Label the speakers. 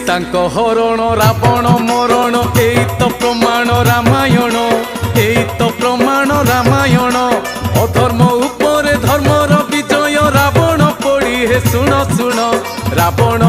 Speaker 1: सीतांको हरण रावण मरण एई तो प्रमाण रामायण एई तो प्रमाण रामायण अधर्म उपरे धर्मर विजय रावण पड़ी हे सुन सुन रावण